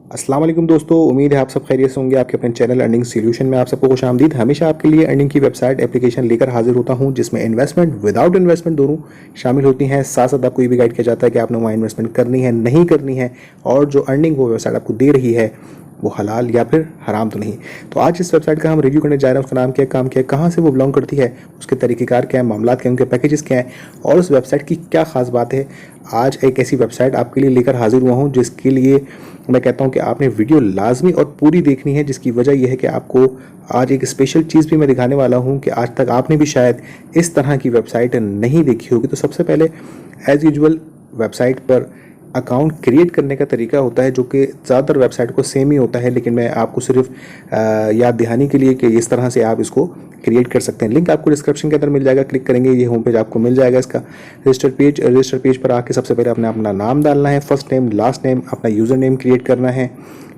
अस्सलाम वालेकुम दोस्तों, उम्मीद है आप सब खैरियत से होंगे। आपके अपने चैनल अर्निंग सॉल्यूशन में आप सबको खुशामदीद। हमेशा आपके लिए अर्निंग की वेबसाइट एप्लीकेशन लेकर हाजिर होता हूं जिसमें इन्वेस्टमेंट विदाउट इन्वेस्टमेंट दोनों शामिल होती हैं। साथ साथ आपको ये भी गाइड किया जाता है कि आपने वहाँ इन्वेस्टमेंट करनी है नहीं करनी है, और जो अर्निंग वो वेबसाइट आपको दे रही है वो हलाल या फिर हराम तो नहीं। तो आज इस वेबसाइट का हम रिव्यू करने जा रहे हैं। उसका नाम क्या है, काम क्या है, कहाँ से वो बिलोंग करती है, उसके तरीक़ेकार क्या है, मामलात क्या हैं, उनके पैकेजेस क्या हैं और उस वेबसाइट की क्या खास बात है। आज एक ऐसी वेबसाइट आपके लिए लेकर हाजिर हुआ हूँ जिसके लिए मैं कहता हूँ कि आपने वीडियो लाजमी और पूरी देखनी है, जिसकी वजह यह है कि आपको आज एक स्पेशल चीज़ भी मैं दिखाने वाला हूँ कि आज तक आपने भी शायद इस तरह की वेबसाइट नहीं देखी होगी। तो सबसे पहले एज़ यूजुअल वेबसाइट पर अकाउंट क्रिएट करने का तरीका होता है जो कि ज़्यादातर वेबसाइट को सेम ही होता है, लेकिन मैं आपको सिर्फ याद दिहानी के लिए कि इस तरह से आप इसको क्रिएट कर सकते हैं। लिंक आपको डिस्क्रिप्शन के अंदर मिल जाएगा, क्लिक करेंगे ये होम पेज आपको मिल जाएगा। इसका रजिस्टर पेज पर आके सबसे पहले अपने अपना नाम डालना है, फर्स्ट नेम लास्ट नेम, अपना यूज़र नेम क्रिएट करना है।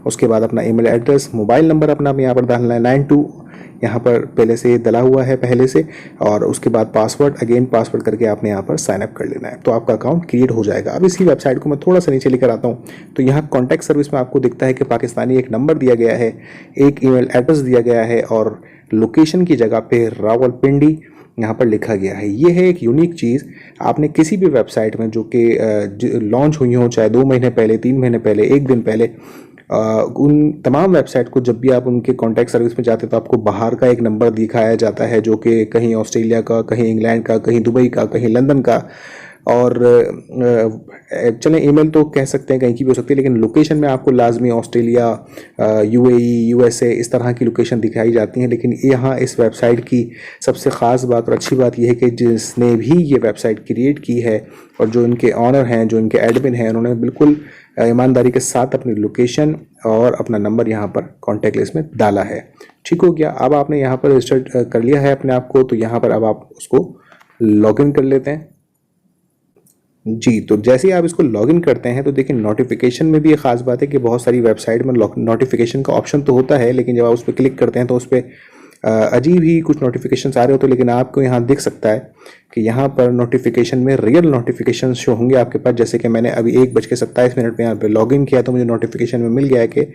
उसके बाद अपना ईमेल एड्रेस, मोबाइल नंबर अपना यहाँ पर डालना है 92 यहाँ पर पहले से डला हुआ है पहले से, और उसके बाद पासवर्ड, अगेन पासवर्ड करके आपने यहाँ पर साइन अप कर लेना है, तो आपका अकाउंट क्रिएट हो जाएगा। अब इसी वेबसाइट को मैं थोड़ा सा नीचे लेकर आता हूँ तो यहाँ कॉन्टैक्ट सर्विस में आपको दिखता है कि पाकिस्तानी एक नंबर दिया गया है, एक ईमेल एड्रेस दिया गया है और लोकेशन की जगह पे रावलपिंडी यहाँ पर लिखा गया है। ये है एक यूनिक चीज़। आपने किसी भी वेबसाइट में जो कि लॉन्च हुई हो, चाहे 2 महीने पहले, 3 महीने पहले, 1 दिन पहले, उन तमाम वेबसाइट को जब भी आप उनके कॉन्टैक्ट सर्विस में जाते हैं तो आपको बाहर का एक नंबर दिखाया जाता है जो कि कहीं ऑस्ट्रेलिया का, कहीं इंग्लैंड का, कहीं दुबई का, कहीं लंदन का, और चलें ईमेल तो कह सकते हैं कहीं की भी हो सकती है, लेकिन लोकेशन में आपको लाजमी ऑस्ट्रेलिया, यूएई, यूएसए इस तरह की लोकेशन दिखाई जाती हैं। लेकिन यहाँ इस वेबसाइट की सबसे ख़ास बात और अच्छी बात यह है कि जिसने भी ये वेबसाइट क्रिएट की है और जो इनके ऑनर हैं, जो इनके एडमिन हैं, उन्होंने बिल्कुल ईमानदारी के साथ अपनी लोकेशन और अपना नंबर यहाँ पर कॉन्टैक्ट लिस्ट में डाला है। ठीक हो गया। अब आपने यहाँ पर रजिस्टर कर लिया है अपने आप को, तो यहाँ पर अब आप उसको लॉगिन कर लेते हैं जी। तो जैसे ही आप इसको लॉगिन करते हैं तो देखिए नोटिफिकेशन में भी एक ख़ास बात है कि बहुत सारी वेबसाइट में नोटिफिकेशन का ऑप्शन तो होता है, लेकिन जब आप उस पर क्लिक करते हैं तो उस पर अजीब ही कुछ नोटिफिकेशन आ रहे होते हैं। लेकिन आपको यहाँ दिख सकता है कि यहाँ पर नोटिफिकेशन में रियल नोटिफिकेशन शो होंगे आपके पास। जैसे कि मैंने अभी 1:27 पे यहाँ पे लॉगिन किया तो मुझे नोटिफिकेशन में मिल गया है कि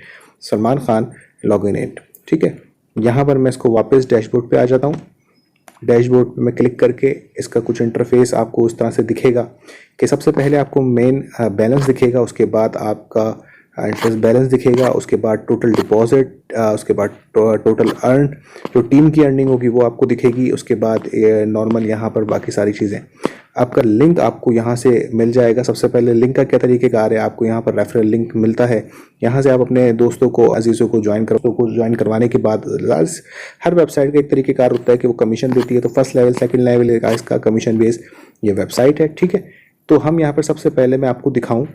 सलमान खान लॉगिन इन। ठीक है, यहाँ पर मैं इसको वापस डैशबोर्ड पे आ जाता हूँ। डैशबोर्ड पे मैं क्लिक करके इसका कुछ इंटरफेस आपको उस तरह से दिखेगा कि सबसे पहले आपको मेन बैलेंस दिखेगा, उसके बाद आपका इंटरेस्ट बैलेंस दिखेगा, उसके बाद टोटल डिपॉजिट, उसके बाद टोटल अर्न, जो टीम की अर्निंग होगी वो आपको दिखेगी। उसके बाद नॉर्मल यहाँ पर बाकी सारी चीज़ें। आपका लिंक आपको यहाँ से मिल जाएगा। सबसे पहले लिंक का क्या तरीक़ेकार है, आपको यहाँ पर रेफरल लिंक मिलता है। यहाँ से आप अपने दोस्तों को, अजीज़ों को ज्वाइन करवाने के बाद हर वेबसाइट का एक तरीक़ेकार होता है कि वो कमीशन देती है। तो फर्स्ट लेवल, सेकंड लेवल का इसका कमीशन बेस ये वेबसाइट है। ठीक है, तो हम यहाँ पर सबसे पहले मैं आपको दिखाऊँ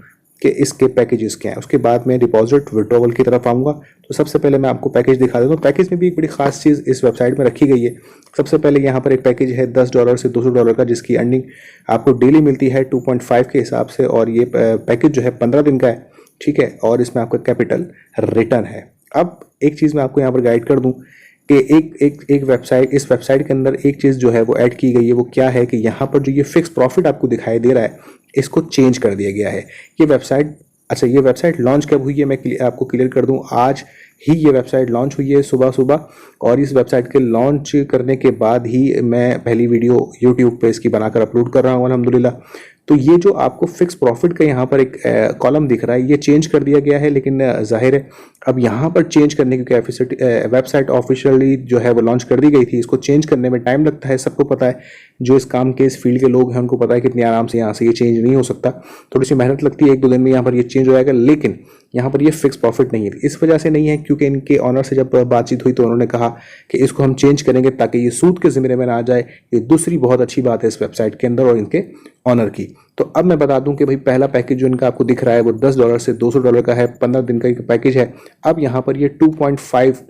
कि इसके पैकेजेस क्या हैं, उसके बाद मैं डिपॉजिट विड्रॉवल की तरफ आऊँगा। तो सबसे पहले मैं आपको पैकेज दिखा देता हूँ। पैकेज में भी एक बड़ी खास चीज़ इस वेबसाइट में रखी गई है। सबसे पहले यहाँ पर एक पैकेज है $10 से $200 का, जिसकी अर्निंग आपको डेली मिलती है 2.5 के हिसाब से, और ये पैकेज जो है 15 दिन का है। ठीक है, और इसमें आपका कैपिटल रिटर्न है। अब एक चीज़ मैं आपको यहाँ पर गाइड कर दूँ कि एक वेबसाइट, इस वेबसाइट के अंदर एक चीज़ जो है वो ऐड की गई है। वो क्या है कि यहाँ पर जो ये फिक्स प्रॉफिट आपको दिखाई दे रहा है इसको चेंज कर दिया गया है। ये वेबसाइट लॉन्च कब हुई है मैं आपको क्लियर कर दूं। आज ही ये वेबसाइट लॉन्च हुई है सुबह सुबह, और इस वेबसाइट के लॉन्च करने के बाद ही मैं पहली वीडियो यूट्यूब पे इसकी बनाकर अपलोड कर रहा हूँ अल्हम्दुलिल्लाह। तो ये जो आपको फिक्स प्रॉफिट का यहाँ पर एक कॉलम दिख रहा है ये चेंज कर दिया गया है, लेकिन जाहिर है अब यहाँ पर चेंज करने की कैपेसिटी, वेबसाइट ऑफिशियली जो है वो लॉन्च कर दी गई थी, इसको चेंज करने में टाइम लगता है, सबको पता है। जो इस काम के, इस फील्ड के लोग हैं उनको पता है कितनी आराम से यहाँ से ये चेंज नहीं हो सकता। थोड़ी सी मेहनत लगती है, 1-2 दिन में यहाँ पर ये चेंज हो जाएगा, लेकिन यहाँ पर ये फिक्स प्रॉफिट नहीं है। इस वजह से नहीं है क्योंकि इनके ऑनर से जब बातचीत हुई तो उन्होंने कहा कि इसको हम चेंज करेंगे ताकि ये सूद के ज़िम्मे में ना आ जाए। ये दूसरी बहुत अच्छी बात है इस वेबसाइट के अंदर और इनके ऑनर की। तो अब मैं बता दूं कि भाई पहला पैकेज जो इनका आपको दिख रहा है वो $10 से $200 का है, 15 दिन का एक पैकेज है। अब यहाँ पर ये 2.5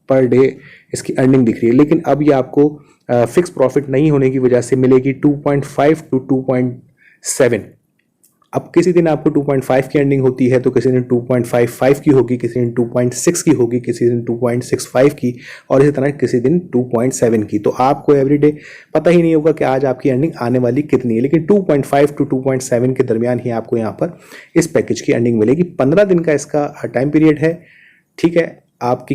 पर डे इसकी अर्निंग दिख रही है, लेकिन अब ये आपको फिक्स प्रॉफिट नहीं होने की वजह से मिलेगी 2.5 to 2.7। अब किसी दिन आपको 2.5 की अर्निंग होती है तो किसी दिन 2.55 की होगी, किसी दिन 2.6 की होगी, किसी दिन 2.65 की, और इसी तरह किसी दिन 2.7 की। तो आपको एवरीडे पता ही नहीं होगा कि आज आपकी अर्निंग आने वाली कितनी है, लेकिन 2.5 टू 2.7 के दरमियान ही आपको यहाँ पर इस पैकेज की अर्निंग मिलेगी। 15 दिन का इसका टाइम पीरियड है, ठीक है। आपका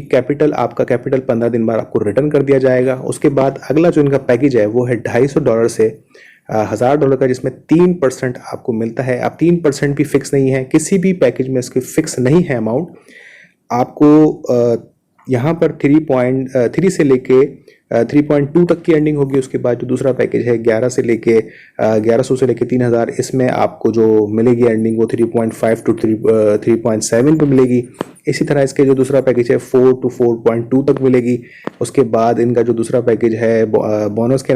कैपिटल 15 दिन बाद आपको रिटर्न कर दिया जाएगा। उसके बाद अगला जो इनका पैकेज है वो है $250 से $1000 का, जिसमें 3% आपको मिलता है। अब 3% भी फिक्स नहीं है, किसी भी पैकेज में इसकी फिक्स नहीं है अमाउंट। आपको यहाँ पर 3.3 से लेके 3.2 तक की अर्निंग होगी। उसके बाद जो दूसरा पैकेज है 1100 से लेके 3000, इसमें आपको जो मिलेगी अर्निंग वो 3.5 टू 3.7 पे मिलेगी। इसी तरह इसके जो दूसरा पैकेज है 4 टू 4.2 तक मिलेगी। उसके बाद इनका जो दूसरा पैकेज है बॉन्ड्स के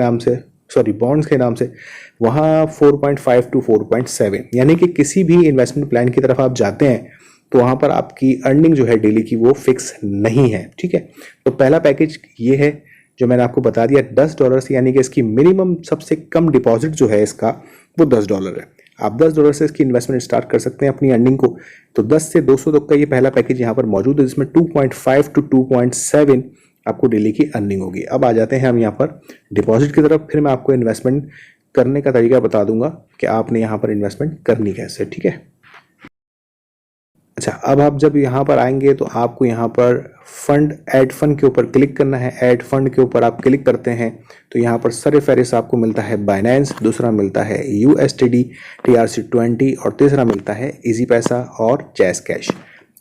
नाम से वहाँ 4.5 टू 4.7, यानी कि किसी भी इन्वेस्टमेंट प्लान की तरफ आप जाते हैं तो वहाँ पर आपकी अर्निंग जो है डेली की वो फिक्स नहीं है, ठीक है। तो पहला पैकेज ये है जो मैंने आपको बता दिया, $10, यानी कि इसकी मिनिमम सबसे कम डिपॉजिट जो है इसका वो $10 है। आप $10 से इसकी इन्वेस्टमेंट स्टार्ट कर सकते हैं अपनी अर्निंग को। तो 10 से 200 तक का ये पहला पैकेज यहाँ पर मौजूद है, जिसमें 2.5 टू 2.7 आपको डेली की अर्निंग होगी। अब आ जाते हैं हम यहाँ पर डिपॉजिट की तरफ। फिर मैं आपको इन्वेस्टमेंट करने का तरीका बता दूंगा कि आपने यहाँ पर इन्वेस्टमेंट करनी कैसे, ठीक है। अच्छा, अब आप जब यहाँ पर आएंगे तो आपको यहाँ पर ऐड फंड के ऊपर क्लिक करना है। ऐड फंड के ऊपर आप क्लिक करते हैं तो यहाँ पर सरफहरिस्त आपको मिलता है बाइनेंस, दूसरा मिलता है USDT TRC20 और तीसरा मिलता है इजी पैसा और जैज़ कैश,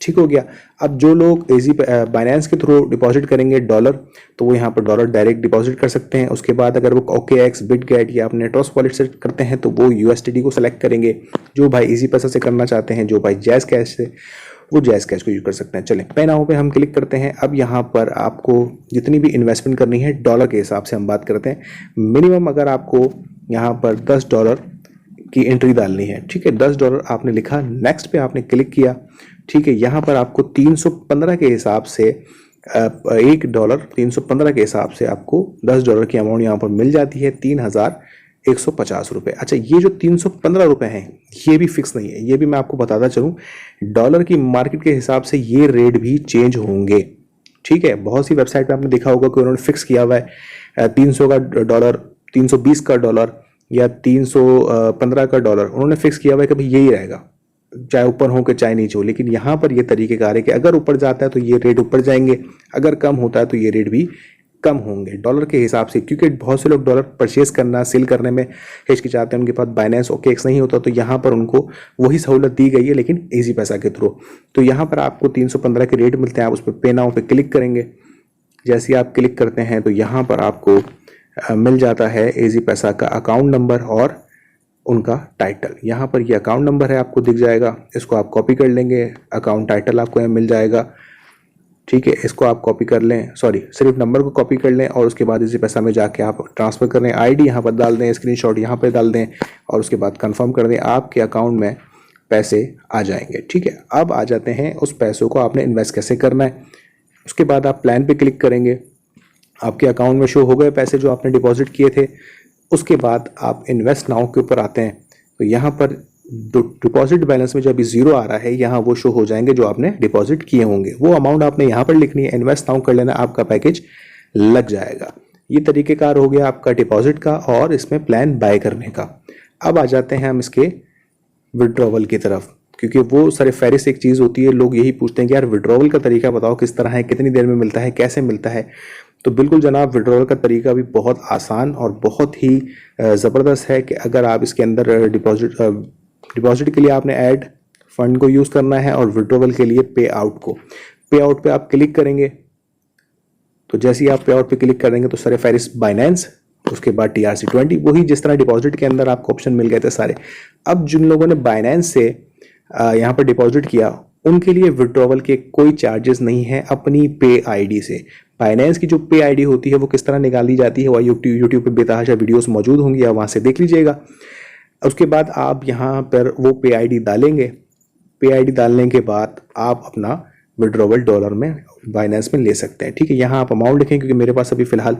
ठीक हो गया। अब जो लोग बाइनेंस के थ्रू डिपॉजिट करेंगे डॉलर, तो वो यहाँ पर डॉलर डायरेक्ट डिपॉजिट कर सकते हैं। उसके बाद अगर वो OKX, बिटगेट या अपने ट्रस्ट वॉलेट से करते हैं तो वो USDT को सेलेक्ट करेंगे। जो भाई इजी पैसा से करना चाहते हैं, जो भाई जैज़ कैश से, वो जैज़ कैश को यूज कर सकते हैं। चलें, पे नाउ पे हम क्लिक करते हैं। अब यहाँ पर आपको जितनी भी इन्वेस्टमेंट करनी है डॉलर के हिसाब से हम बात करते हैं। मिनिमम अगर आपको यहाँ पर $10 की एंट्री डालनी है, ठीक है। $10 आपने लिखा, नेक्स्ट पे आपने क्लिक किया, ठीक है। यहाँ पर आपको 315 के हिसाब से $1 315 के हिसाब से आपको $10 की अमाउंट यहाँ पर मिल जाती है, 3150 रुपये। अच्छा, ये जो 315 रुपये हैं ये भी फिक्स नहीं है, ये भी मैं आपको बताता चलूँ, डॉलर की मार्केट के हिसाब से ये रेट भी चेंज होंगे, ठीक है। बहुत सी वेबसाइट पे आपने देखा होगा कि उन्होंने फिक्स किया हुआ है 300 का डॉलर, 320 का डॉलर या 315 का डॉलर, उन्होंने फिक्स किया हुआ है कि भाई यही रहेगा, चाहे ऊपर हो कि चाहे नीचे हो। लेकिन यहाँ पर ये तरीक़ेकार है कि अगर ऊपर जाता है तो ये रेट ऊपर जाएंगे, अगर कम होता है तो ये रेट भी कम होंगे डॉलर के हिसाब से। क्योंकि बहुत से लोग डॉलर परचेज करना, सेल करने में हिचकिचाते हैं, उनके पास बाइनेंस OKX नहीं होता, तो यहाँ पर उनको वही सहूलत दी गई है लेकिन इजी पैसा के थ्रू। तो यहाँ पर आपको 315 के रेट मिलते हैं। आप उस पर पे नाउ पे क्लिक करेंगे। जैसे ही आप क्लिक करते हैं तो यहाँ पर आपको मिल जाता है इजी पैसा का अकाउंट नंबर और उनका टाइटल। यहाँ पर ये अकाउंट नंबर है, आपको दिख जाएगा, इसको आप कॉपी कर लेंगे। अकाउंट टाइटल आपको यहाँ मिल जाएगा, ठीक है। इसको आप कॉपी कर लें, सिर्फ नंबर को कॉपी कर लें और उसके बाद इसी पैसा में जाके आप ट्रांसफ़र कर लें। ID यहाँ पर डाल दें, स्क्रीनशॉट यहाँ पर डाल दें और उसके बाद कंफर्म कर दें, आपके अकाउंट में पैसे आ जाएंगे, ठीक है। अब आ जाते हैं उस पैसों को आपने इन्वेस्ट कैसे करना है। उसके बाद आप प्लान पे क्लिक करेंगे, आपके अकाउंट में शो हो गए पैसे जो आपने डिपॉजिट किए थे। उसके बाद आप इन्वेस्ट नाउ के ऊपर आते हैं तो यहाँ पर डिपॉजिट बैलेंस में जो अभी 0 आ रहा है, यहाँ वो शो हो जाएंगे जो आपने डिपॉजिट किए होंगे। वो अमाउंट आपने यहाँ पर लिखनी है, इन्वेस्ट नाउ कर लेना, आपका पैकेज लग जाएगा। ये तरीक़ेकार हो गया आपका डिपॉजिट का और इसमें प्लान बाय करने का। अब आ जाते हैं हम इसके विड्रॉवल की तरफ, क्योंकि वो सरफहरिस्त एक चीज़ होती है। लोग यही पूछते हैं कि यार विड्रॉवल का तरीका बताओ, किस तरह है, कितनी देर में मिलता है, कैसे मिलता है। तो बिल्कुल जनाब, विड्रॉवल का तरीका भी बहुत आसान और बहुत ही ज़बरदस्त है कि अगर आप इसके अंदर डिपॉजिट के लिए आपने ऐड फंड को यूज़ करना है और विड्रॉवल के लिए पे आउट पे आप क्लिक करेंगे। तो जैसे ही आप पे आउट पे क्लिक करेंगे तो सरफहरिस्त बाइनेंस, उसके बाद TRC20, वही जिस तरह डिपॉजिट के अंदर आपको ऑप्शन मिल गए थे सारे। अब जिन लोगों ने बाइनेंस से यहाँ पर डिपॉजिट किया उनके लिए विड्रॉवल के कोई चार्जेस नहीं है अपनी पे ID से। बाइनेंस की जो पे ID होती है वो किस तरह निकाली जाती है, वह यूट्यूब पे बेतहाशा वीडियोस मौजूद होंगी, आप वहाँ से देख लीजिएगा। उसके बाद आप यहाँ पर वो पे ID डालेंगे। पे ID डालने के बाद आप अपना विड्रॉवल डॉलर में बाइनेंस में ले सकते हैं, ठीक है। यहाँ आप अमाउंट लिखें, क्योंकि मेरे पास अभी फ़िलहाल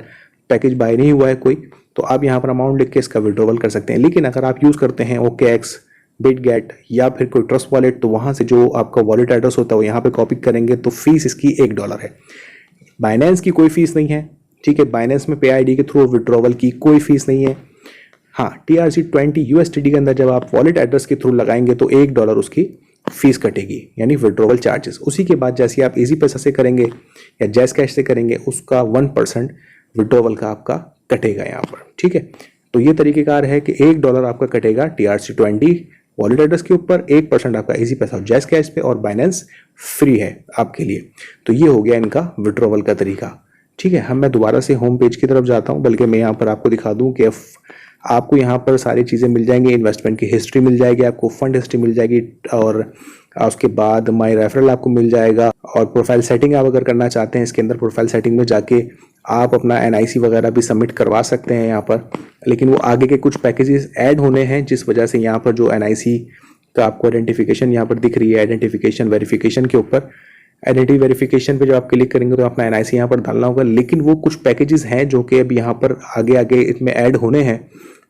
पैकेज बाय नहीं हुआ है कोई, तो आप यहाँ पर अमाउंट लिख के इसका विड्रॉवल कर सकते हैं। लेकिन अगर आप यूज़ करते हैं OKX, बिटगेट या फिर कोई ट्रस्ट वॉलेट, तो वहाँ से जो आपका वॉलेट एड्रेस होता है वो यहाँ पे कॉपी करेंगे तो फीस इसकी $1 है। बाइनेंस की कोई फीस नहीं है, ठीक है। बाइनेंस में पे आईडी के थ्रू विड्रॉवल की कोई फीस नहीं है। हाँ, TRC20 USDT के अंदर जब आप वॉलेट एड्रेस के थ्रू लगाएंगे तो $1 उसकी फीस कटेगी, यानी विड्रॉवल चार्जेस। उसी के बाद जैसे आप इजी पैसा से करेंगे या जैस कैश से करेंगे उसका 1% विड्रॉवल का आपका कटेगा यहाँ पर, ठीक है। तो ये तरीकेकार है कि $1 आपका कटेगा TRC20 वॉलेट एड्रेस के ऊपर, 1% आपका इजी पैसा और जैस कैश पे, और बाइनेंस फ्री है आपके लिए। तो ये हो गया इनका विड्रॉवल का तरीका, ठीक है। मैं दोबारा से होम पेज की तरफ जाता हूँ, बल्कि मैं यहाँ पर आपको दिखा दूँ कि आपको यहाँ पर सारी चीज़ें मिल जाएंगी। इन्वेस्टमेंट की हिस्ट्री मिल जाएगी, आपको फंड हिस्ट्री मिल जाएगी, और उसके बाद माई रेफरल आपको मिल जाएगा। और प्रोफाइल सेटिंग आप अगर करना चाहते हैं, इसके अंदर प्रोफाइल सेटिंग में जाके आप अपना NIC वगैरह भी सबमिट करवा सकते हैं यहाँ पर। लेकिन वो आगे के कुछ पैकेजेस ऐड होने हैं, जिस वजह से यहाँ पर जो NIC का आपको आइडेंटिफिकेशन यहाँ पर दिख रही है, आइडेंटिफिकेशन वेरिफिकेशन के ऊपर, आइडेंटिटी वेरिफिकेशन पे जब आप क्लिक करेंगे तो अपना NIC यहाँ पर डालना होगा। लेकिन वो कुछ पैकेजेस हैं जो कि अब यहाँ पर आगे आगे इसमें ऐड होने हैं।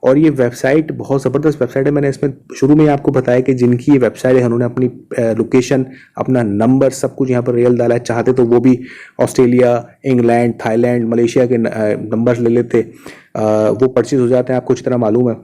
और ये वेबसाइट बहुत ज़बरदस्त वेबसाइट है। मैंने इसमें शुरू में आपको बताया कि जिनकी ये वेबसाइट है उन्होंने अपनी लोकेशन, अपना नंबर, सब कुछ यहाँ पर रियल डाला है। चाहते तो वो भी ऑस्ट्रेलिया, इंग्लैंड, थाईलैंड, मलेशिया के नंबर ले लेते, वो परचेज हो जाते हैं, आपको अच्छी तरह मालूम है।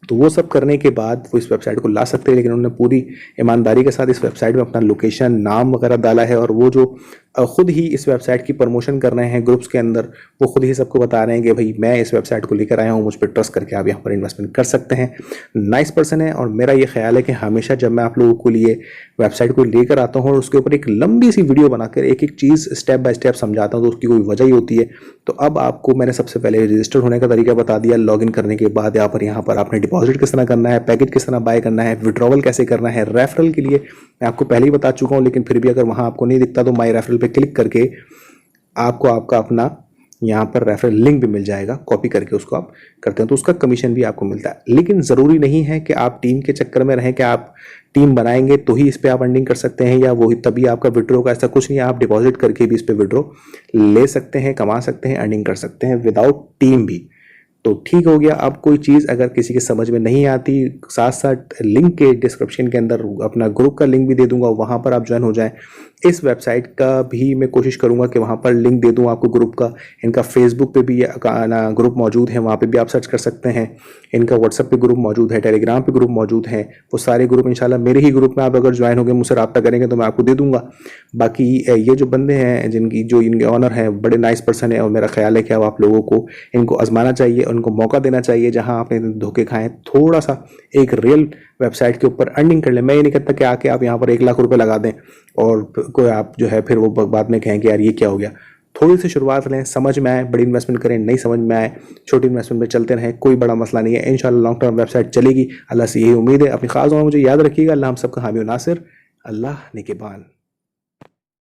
तो वो सब करने के बाद वो इस वेबसाइट को ला सकते हैं। लेकिन उन्होंने पूरी ईमानदारी के साथ इस वेबसाइट में अपना लोकेशन, नाम वगैरह डाला है। और वो जो खुद ही इस वेबसाइट की प्रमोशन कर रहे हैं ग्रुप्स के अंदर, वो खुद ही सबको बता रहे हैं कि भाई मैं इस वेबसाइट को लेकर आया हूँ, मुझ पर ट्रस्ट करके आप यहाँ पर इन्वेस्टमेंट कर सकते हैं। नाइस पर्सन है। और मेरा ये ख्याल है कि हमेशा जब मैं आप लोगों को लिए वेबसाइट को लेकर आता हूँ और उसके ऊपर एक लंबी सी वीडियो बनाकर एक एक चीज़ स्टेप बाय स्टेप समझाता हूँ, तो उसकी कोई वजह ही होती है। तो अब आपको मैंने सबसे पहले रजिस्टर होने का तरीका बता दिया। लॉगिन करने के बाद यहाँ पर आपने डिपॉजिट किस तरह करना है, पैकेज किस तरह बाय करना है, विड्रॉवल कैसे करना है। रेफरल के लिए मैं आपको पहले ही बता चुका हूँ, लेकिन फिर भी अगर वहाँ आपको नहीं दिखता तो माई रेफरल पे क्लिक करके आपको आपका अपना यहाँ पर रेफरल लिंक भी मिल जाएगा, कॉपी करके उसको आप करते हैं तो उसका कमीशन भी आपको मिलता है। लेकिन ज़रूरी नहीं है कि आप टीम के चक्कर में रहें कि आप टीम बनाएंगे तो ही इस पर आप अर्निंग कर सकते हैं या वही तभी आपका विड्रॉ का, ऐसा कुछ नहीं है। आप डिपॉजिट करके भी इस पर विड्रॉ ले सकते हैं, कमा सकते हैं, अर्निंग कर सकते हैं विदाउट टीम भी। तो ठीक हो गया। अब कोई चीज़ अगर किसी के समझ में नहीं आती, साथ साथ लिंक के डिस्क्रिप्शन के अंदर अपना ग्रुप का लिंक भी दे दूंगा, वहाँ पर आप ज्वाइन हो जाएं। इस वेबसाइट का भी मैं कोशिश करूंगा कि वहाँ पर लिंक दे दूँ आपको ग्रुप का। इनका फेसबुक पे भी ग्रुप मौजूद है, वहाँ पे भी आप सर्च कर सकते हैं। इनका व्हाट्सएप पे ग्रुप मौजूद है, टेलीग्राम पे ग्रुप मौजूद है। वो सारे ग्रुप इंशाल्लाह मेरे ही ग्रुप में आप अगर ज्वाइन हो गए, मुझसे रब्ता करेंगे तो मैं आपको दे दूंगा। बाकी ये जो बंदे हैं जो इनके ऑनर हैं, बड़े नाइस पर्सन है और मेरा ख्याल है कि अब आप लोगों को इनको आजमाना चाहिए, उनको मौका देना चाहिए। जहाँ आपने धोखे खाएं, थोड़ा सा एक रियल वेबसाइट के ऊपर अर्निंग कर लें। मैं ये नहीं कहता कि आके आप यहाँ पर 1 लाख रुपए लगा दें और कोई आप जो है फिर वो बाद में कहें कि यार ये क्या हो गया। थोड़ी सी शुरुआत लें, समझ में आए, बड़ी इन्वेस्टमेंट करें, नहीं समझ में आए छोटी इन्वेस्टमेंट में चलते रहें, कोई बड़ा मसला नहीं है। इंशाल्लाह लॉन्ग टर्म वेबसाइट चलेगी, अल्लाह से यही उम्मीद है। अपनी खास दुआ मुझे याद रखिएगा। अल्लाह हम सबका हामी और नासिर, अल्लाह निगहबान।